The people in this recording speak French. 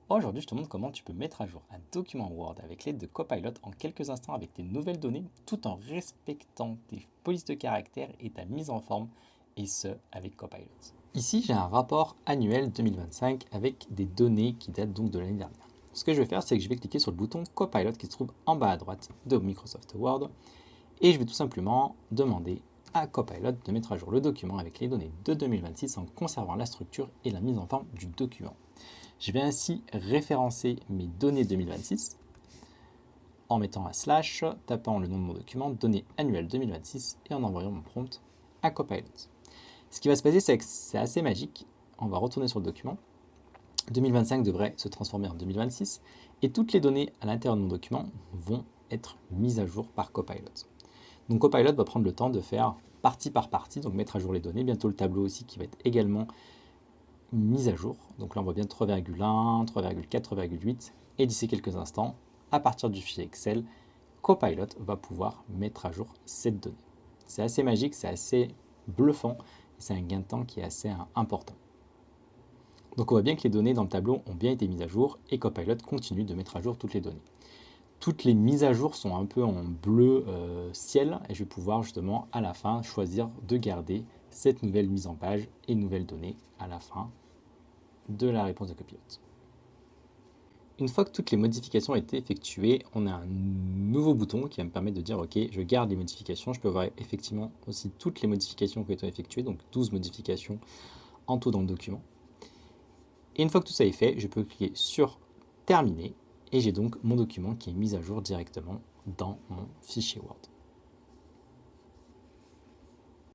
Aujourd'hui, je te montre comment tu peux mettre à jour un document Word avec l'aide de Copilot en quelques instants avec tes nouvelles données tout en respectant tes polices de caractère et ta mise en forme, et ce, avec Copilot. Ici, j'ai un rapport annuel 2025 avec des données qui datent donc de l'année dernière. Ce que je vais faire, c'est que je vais cliquer sur le bouton Copilot qui se trouve en bas à droite de Microsoft Word et je vais tout simplement demander à Copilot de mettre à jour le document avec les données de 2026 en conservant la structure et la mise en forme du document. Je vais ainsi référencer mes données 2026 en mettant un slash, tapant le nom de mon document, données annuelles 2026 et en envoyant mon prompt à Copilot. Ce qui va se passer, c'est que c'est assez magique. On va retourner sur le document. 2025 devrait se transformer en 2026 et toutes les données à l'intérieur de mon document vont être mises à jour par Copilot. Donc Copilot va prendre le temps de faire partie par partie, donc mettre à jour les données. Bientôt le tableau aussi qui va être également mise à jour. Donc là, on voit bien 3,1, 3,4, 3,8. Et d'ici quelques instants, à partir du fichier Excel, Copilot va pouvoir mettre à jour cette donnée. C'est assez magique, c'est assez bluffant et c'est un gain de temps qui est assez important. Donc on voit bien que les données dans le tableau ont bien été mises à jour et Copilot continue de mettre à jour toutes les données. Toutes les mises à jour sont un peu en bleu ciel et je vais pouvoir justement à la fin choisir de garder cette nouvelle mise en page et nouvelles données à la fin de la réponse de Copilot. Une fois que toutes les modifications ont été effectuées, on a un nouveau bouton qui va me permettre de dire ok, je garde les modifications. Je peux voir effectivement aussi toutes les modifications qui ont été effectuées, donc 12 modifications en tout dans le document. Et une fois que tout ça est fait, je peux cliquer sur terminer et j'ai donc mon document qui est mis à jour directement dans mon fichier Word.